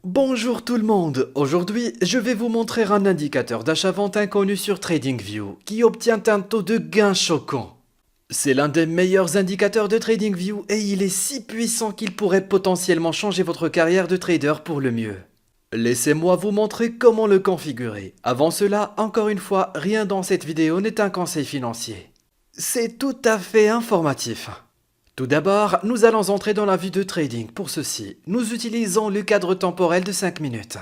Bonjour tout le monde, aujourd'hui je vais vous montrer un indicateur d'achat-vente inconnu sur TradingView qui obtient un taux de gain choquant. C'est l'un des meilleurs indicateurs de TradingView et il est si puissant qu'il pourrait potentiellement changer votre carrière de trader pour le mieux. Laissez-moi vous montrer comment le configurer. Avant cela, encore une fois, rien dans cette vidéo n'est un conseil financier. C'est tout à fait informatif. Tout d'abord, nous allons entrer dans la vue de trading. Pour ceci, nous utilisons le cadre temporel de 5 minutes.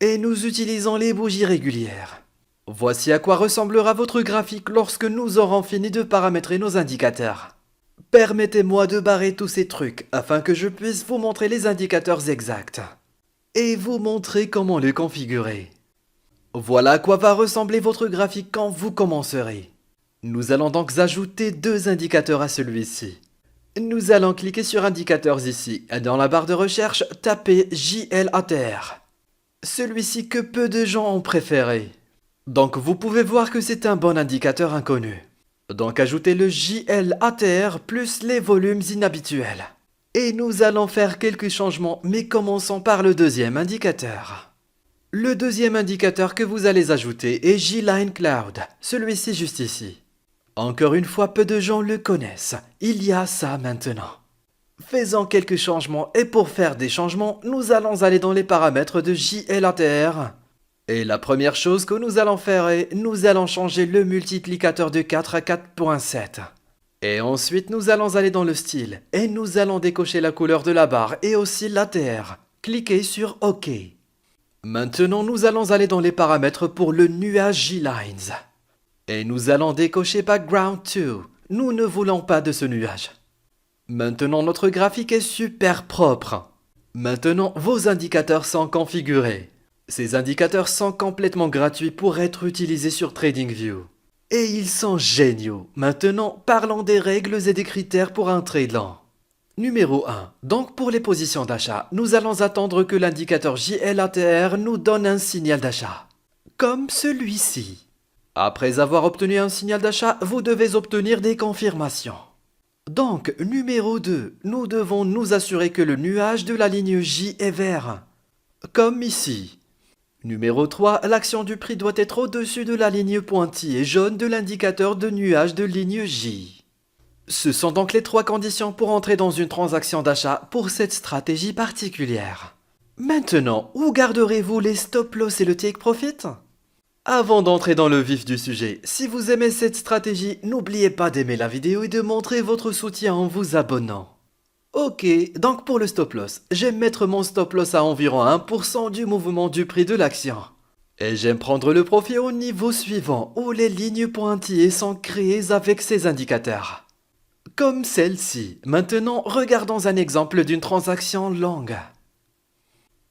Et nous utilisons les bougies régulières. Voici à quoi ressemblera votre graphique lorsque nous aurons fini de paramétrer nos indicateurs. Permettez-moi de barrer tous ces trucs afin que je puisse vous montrer les indicateurs exacts. Et vous montrer comment les configurer. Voilà à quoi va ressembler votre graphique quand vous commencerez. Nous allons donc ajouter deux indicateurs à celui-ci. Nous allons cliquer sur Indicateurs ici. Dans la barre de recherche, tapez JLATR. Celui-ci que peu de gens ont préféré. Donc vous pouvez voir que c'est un bon indicateur inconnu. Donc ajoutez le JLATR plus les volumes inhabituels. Et nous allons faire quelques changements, mais commençons par le deuxième indicateur. Le deuxième indicateur que vous allez ajouter est J-Line Cloud, celui-ci juste ici. Encore une fois, peu de gens le connaissent. Il y a ça maintenant. Faisons quelques changements et pour faire des changements, nous allons aller dans les paramètres de JLATR. Et la première chose que nous allons faire est, nous allons changer le multiplicateur de 4 à 4.7. Et ensuite, nous allons aller dans le style et nous allons décocher la couleur de la barre et aussi l'ATR. Cliquez sur OK. Maintenant, nous allons aller dans les paramètres pour le nuage J-Lines. Et nous allons décocher Background 2. Nous ne voulons pas de ce nuage. Maintenant, notre graphique est super propre. Maintenant, vos indicateurs sont configurés. Ces indicateurs sont complètement gratuits pour être utilisés sur TradingView. Et ils sont géniaux. Maintenant, parlons des règles et des critères pour un trade lent. Numéro 1. Donc pour les positions d'achat, nous allons attendre que l'indicateur JLATR nous donne un signal d'achat. Comme celui-ci. Après avoir obtenu un signal d'achat, vous devez obtenir des confirmations. Donc, numéro 2, nous devons nous assurer que le nuage de la ligne J est vert. Comme ici. Numéro 3, l'action du prix doit être au-dessus de la ligne pointillée jaune de l'indicateur de nuage de ligne J. Ce sont donc les trois conditions pour entrer dans une transaction d'achat pour cette stratégie particulière. Maintenant, où garderez-vous les stop loss et le take profit ? Avant d'entrer dans le vif du sujet, si vous aimez cette stratégie, n'oubliez pas d'aimer la vidéo et de montrer votre soutien en vous abonnant. Ok, donc pour le stop loss, j'aime mettre mon stop loss à environ 1% du mouvement du prix de l'action. Et j'aime prendre le profit au niveau suivant, où les lignes pointillées sont créées avec ces indicateurs. Comme celle-ci. Maintenant, regardons un exemple d'une transaction longue.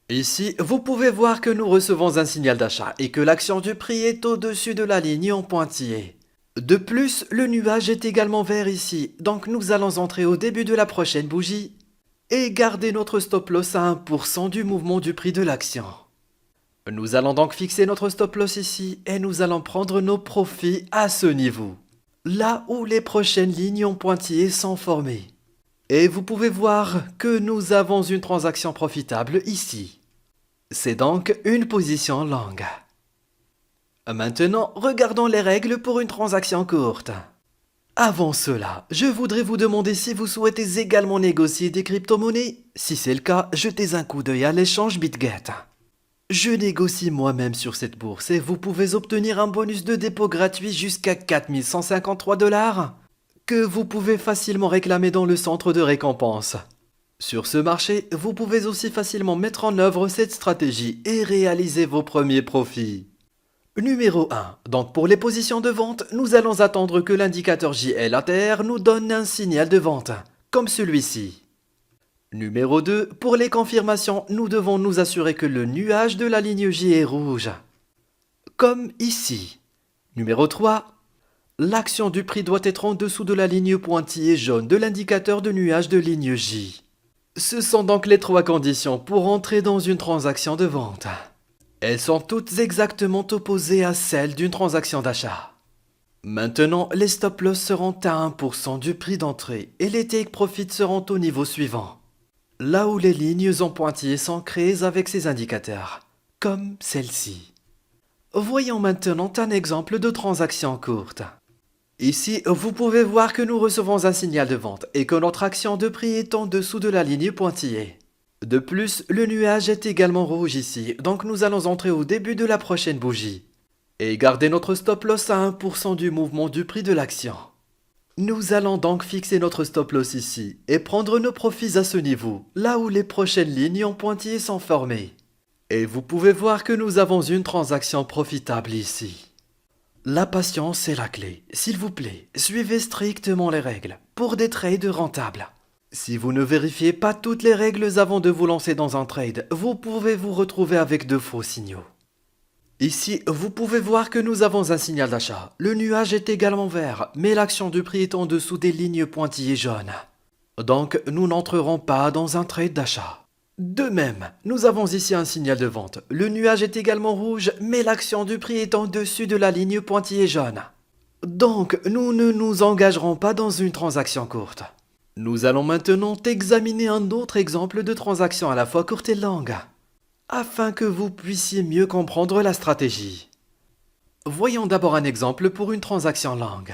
Ici, vous pouvez voir que nous recevons un signal d'achat et que l'action du prix est au-dessus de la ligne en pointillé. De plus, le nuage est également vert ici, donc nous allons entrer au début de la prochaine bougie et garder notre stop loss à 1% du mouvement du prix de l'action. Nous allons donc fixer notre stop loss ici et nous allons prendre nos profits à ce niveau, là où les prochaines lignes en pointillé sont formées. Et vous pouvez voir que nous avons une transaction profitable ici. C'est donc une position longue. Maintenant, regardons les règles pour une transaction courte. Avant cela, je voudrais vous demander si vous souhaitez également négocier des crypto-monnaies. Si c'est le cas, jetez un coup d'œil à l'échange BitGet. Je négocie moi-même sur cette bourse et vous pouvez obtenir un bonus de dépôt gratuit jusqu'à 4153 $, que vous pouvez facilement réclamer dans le centre de récompense. Sur ce marché, vous pouvez aussi facilement mettre en œuvre cette stratégie et réaliser vos premiers profits. Numéro 1. Donc pour les positions de vente, nous allons attendre que l'indicateur JLATR nous donne un signal de vente, comme celui-ci. Numéro 2. Pour les confirmations, nous devons nous assurer que le nuage de la ligne J est rouge, comme ici. Numéro 3. L'action du prix doit être en dessous de la ligne pointillée jaune de l'indicateur de nuage de ligne J. Ce sont donc les trois conditions pour entrer dans une transaction de vente. Elles sont toutes exactement opposées à celles d'une transaction d'achat. Maintenant, les stop loss seront à 1% du prix d'entrée et les take profits seront au niveau suivant. là où les lignes en pointillés sont créées avec ces indicateurs, comme celle-ci. Voyons maintenant un exemple de transaction courte. Ici, vous pouvez voir que nous recevons un signal de vente et que notre action de prix est en dessous de la ligne pointillée. De plus, le nuage est également rouge ici, donc nous allons entrer au début de la prochaine bougie. Et garder notre stop loss à 1% du mouvement du prix de l'action. Nous allons donc fixer notre stop loss ici et prendre nos profits à ce niveau, là où les prochaines lignes en pointillés sont formées. Et vous pouvez voir que nous avons une transaction profitable ici. La patience est la clé. S'il vous plaît, suivez strictement les règles pour des trades rentables. Si vous ne vérifiez pas toutes les règles avant de vous lancer dans un trade, vous pouvez vous retrouver avec de faux signaux. Ici, vous pouvez voir que nous avons un signal d'achat. Le nuage est également vert, mais l'action du prix est en dessous des lignes pointillées jaunes. Donc, nous n'entrerons pas dans un trade d'achat. De même, nous avons ici un signal de vente. Le nuage est également rouge, mais l'action du prix est en dessus de la ligne pointillée jaune. Donc, nous ne nous engagerons pas dans une transaction courte. Nous allons maintenant examiner un autre exemple de transaction à la fois courte et longue, afin que vous puissiez mieux comprendre la stratégie. Voyons d'abord un exemple pour une transaction longue.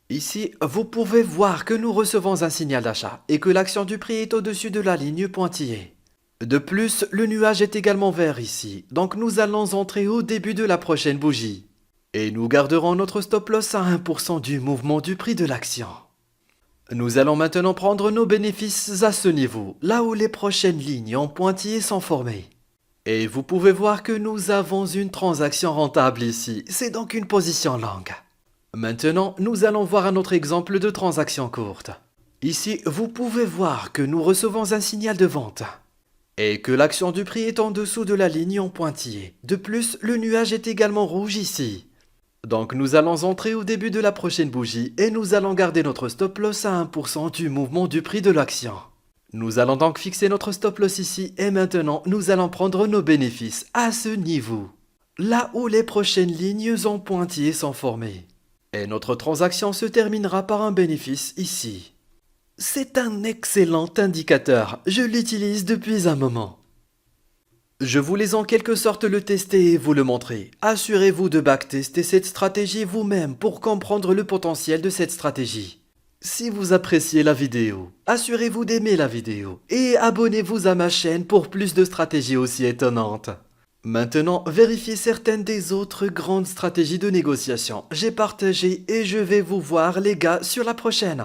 Ici, vous pouvez voir que nous recevons un signal d'achat et que l'action du prix est au-dessus de la ligne pointillée. De plus, le nuage est également vert ici, donc nous allons entrer au début de la prochaine bougie. Et nous garderons notre stop loss à 1% du mouvement du prix de l'action. Nous allons maintenant prendre nos bénéfices à ce niveau, là où les prochaines lignes en pointillés sont formées. Et vous pouvez voir que nous avons une transaction rentable ici, c'est donc une position longue. Maintenant, nous allons voir un autre exemple de transaction courte. Ici, vous pouvez voir que nous recevons un signal de vente. Et que l'action du prix est en dessous de la ligne en pointillé. De plus, le nuage est également rouge ici. Donc nous allons entrer au début de la prochaine bougie et nous allons garder notre stop loss à 1% du mouvement du prix de l'action. Nous allons donc fixer notre stop loss ici et maintenant nous allons prendre nos bénéfices à ce niveau, là où les prochaines lignes en pointillés sont formées. Et notre transaction se terminera par un bénéfice ici. C'est un excellent indicateur, je l'utilise depuis un moment. Je voulais en quelque sorte le tester et vous le montrer. Assurez-vous de backtester cette stratégie vous-même pour comprendre le potentiel de cette stratégie. Si vous appréciez la vidéo, assurez-vous d'aimer la vidéo et abonnez-vous à ma chaîne pour plus de stratégies aussi étonnantes. Maintenant, vérifiez certaines des autres grandes stratégies de négociation. J'ai partagé et je vais vous voir les gars sur la prochaine.